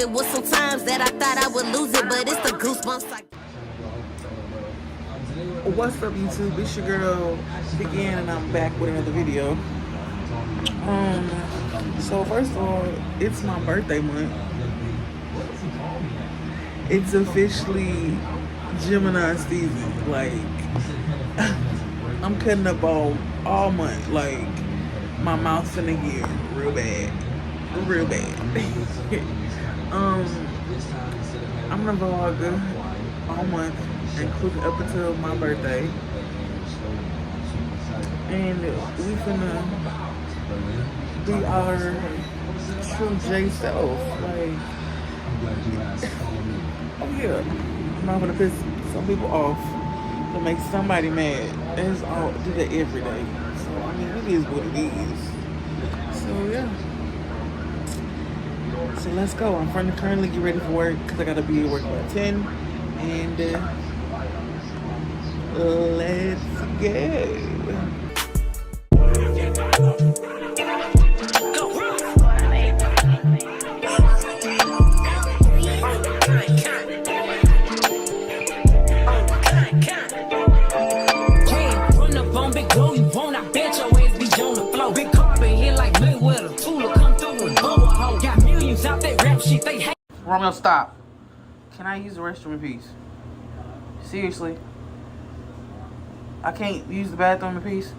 It was some times that I thought I would lose it, but it's the goosebumps. What's up, YouTube? It's your girl Begin, and I'm back with another video. So first of all, it's my birthday month. It's officially Gemini season. Like, I'm cutting up all month. Like, my mouth's finna get real bad. Real bad. I'm gonna vlog all month, including up until my birthday. And we finna be our true J self. Like, oh yeah, I'm not gonna piss some people off to make somebody mad. It's all do that every day. So I mean, it is what it is. So yeah. So let's go. I'm currently get ready for work because I gotta be at work by 10. And let's go. Romeo, stop. Can I use the restroom in peace? Seriously? I can't use the bathroom in peace?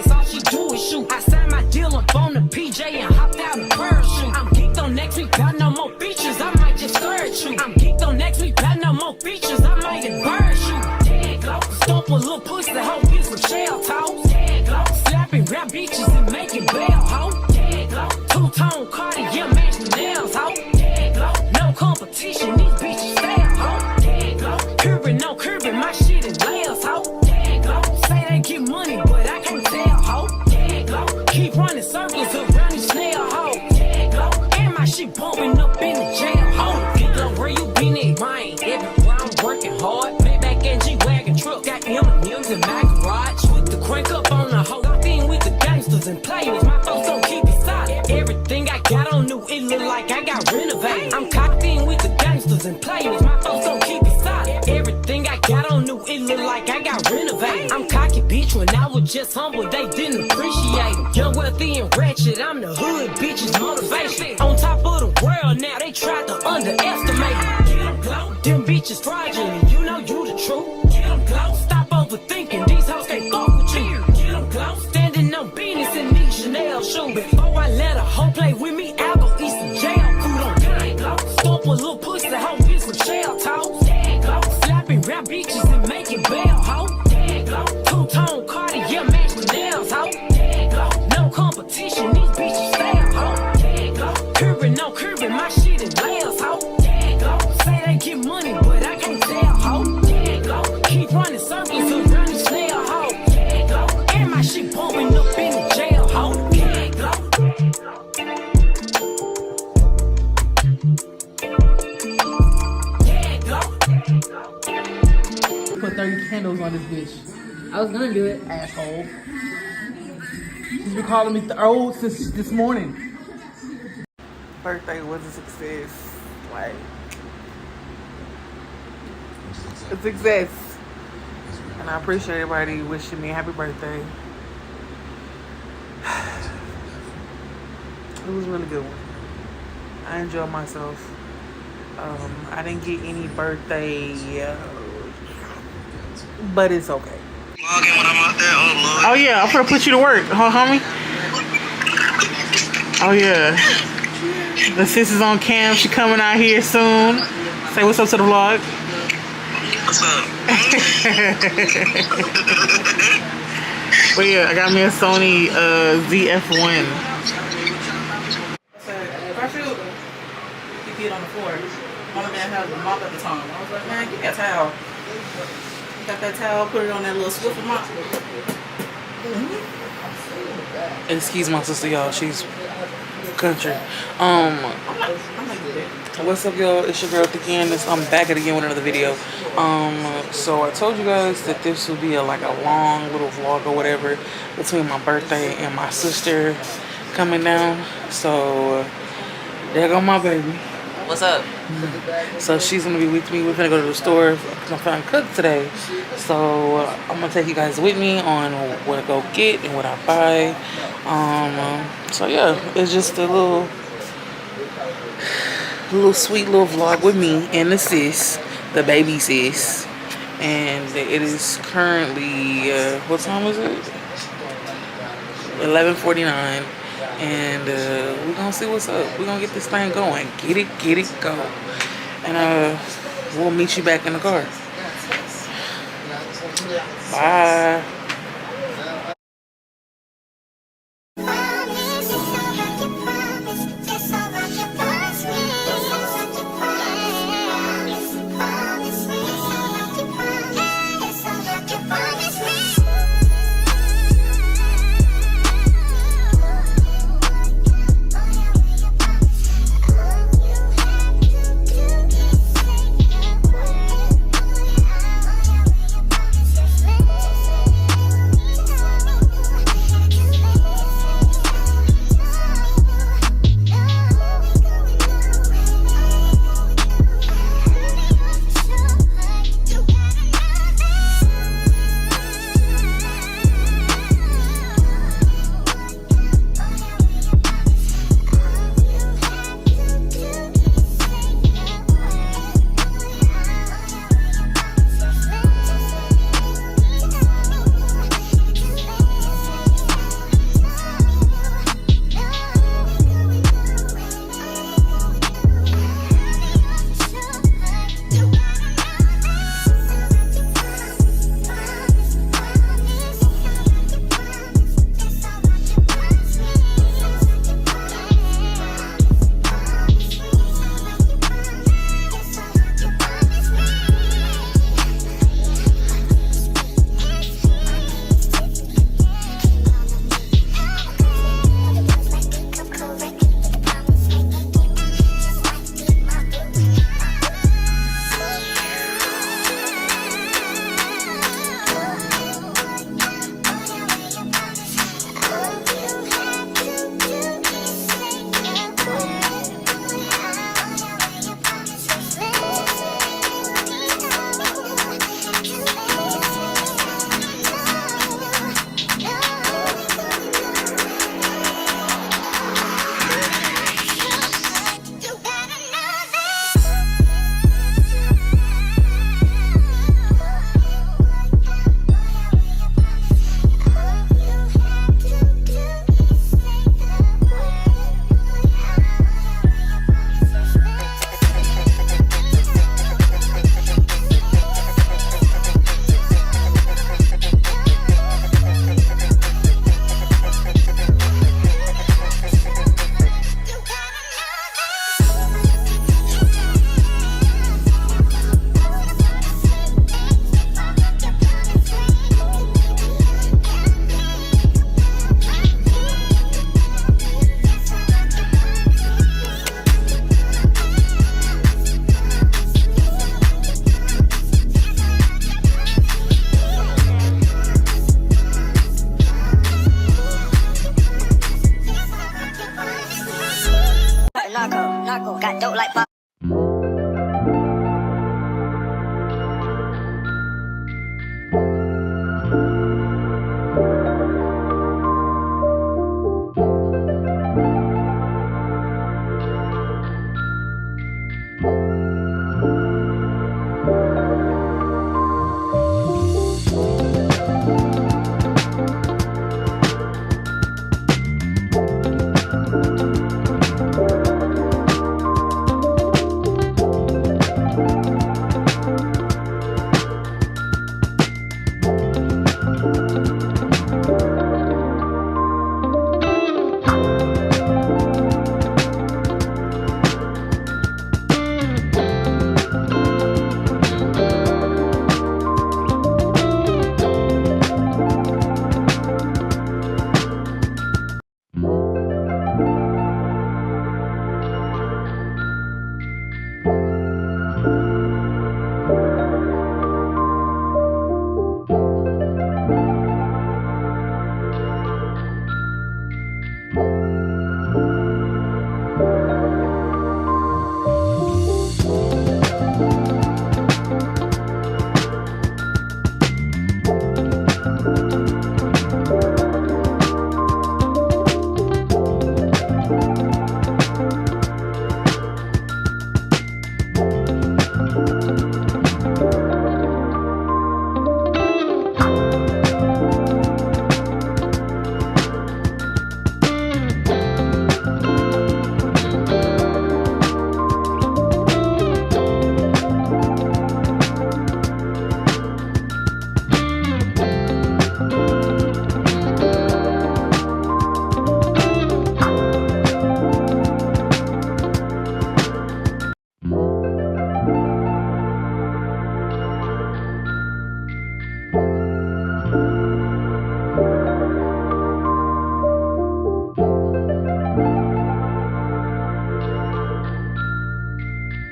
All she do is shoot. I signed my deal up on the PJ and hopped out in parachute. I'm geeked on next week, got no more features. I might just scourge you. I'm geeked on next week, got no more features. I might embarrass you. Tag low, stomp a little pussy, hoe, get some shell toes. Tag low, slapping rap bitches and making bail, hoe. Tag low, two-tone Cartier, match the nails, hoe. Tag low, no competition, these bitches fail, hoe. Tag low, curbing, no curbing, my shit is layers, hoe. Tag low, say they get money, but I can't tell, hoe. Tag low, keep running circles around these snail, hoe. Tag low, and my shit bumping up in the jail, hoe. Get low, where you been at, mine? Everywhere I'm working hard. Maybach and G-Wagon truck, got M&M's in my garage. With the crank up on the hoe. Locked in with the gangsters and players. My folks don't keep it solid. Everything I got on new, it look like I got renovated. I'm cocked in with the gangsters and players. My folks don't keep it solid. Everything I got on new, it look like I got renovated. I'm cocky, bitch, when I was just humble, they didn't appreciate it. Young, wealthy, and ratchet, I'm the hood, bitches, motivation. On top of the world now, they tried to underestimate me. Get 'em close. Them bitches fraudulent, you know you the truth. Get 'em close. Stop overthinking, these hoes can't fuck with you. Get 'em close. Standing on business in these Chanel shoes. Before I let a hoe play with me, I'll go eat some jail food on gang. Stomp a little pussy, hoe, get some shell toes. Slapping rap bitches and making bail, hoe. Two-tone Cartier, match the nails, hoe. No competition, these bitches fail, hoe. Curbing, no curbing, my shit is layers, hoe. Say they get money, but I can't tell, hoe. Keep running circles around the snail, hoe. And my shit bumping up in the jail, hoe. Put 30 candles on this bitch. I was gonna do it. Asshole. She's been calling me old since this morning. Birthday was a success. Like, a success. And I appreciate everybody wishing me a happy birthday. It was a really good one. I enjoyed myself. I didn't get any birthday, but it's okay. Logging when I'm out there. Oh, Lord. Oh yeah, I'm gonna put you to work, huh, homie? Oh yeah. The sis is on cam. She coming out here soon. Say what's up to the vlog. What's up? But yeah, I got me a Sony ZF-1. If I shoot, he peed on the floor. My man had a mop at the time. I was like, man, give me a towel. Got that towel, put it on that little Swiffer mop. Excuse my sister, y'all. She's country. What's up, y'all? It's your girl again. I'm back at it again with another video. So I told you guys that this will be a long little vlog or whatever between my birthday and my sister coming down. So there go my baby. What's up? So she's gonna be with me. We're gonna go to the store because I'm trying to cook today. So I'm gonna take you guys with me on what I go get and what I buy. So yeah, it's just a little sweet little vlog with me and the sis, the baby sis. And it is currently what time is it? 11:49. And we're gonna see what's up. We're gonna get this thing going. Get it, go. And we'll meet you back in the car. Bye.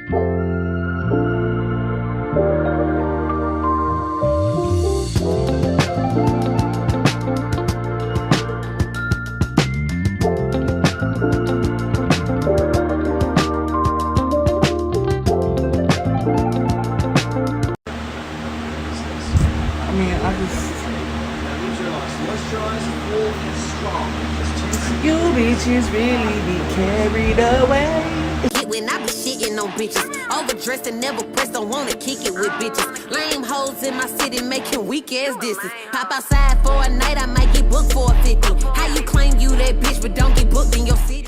I mean, I just. You bitches really be carried away. When I be shitting on bitches, overdressed and never pressed, don't wanna kick it with bitches. Lame hoes in my city making weak ass disses. Pop outside for a night, I might get booked for a 50. How you claim you that bitch but don't get booked in your city?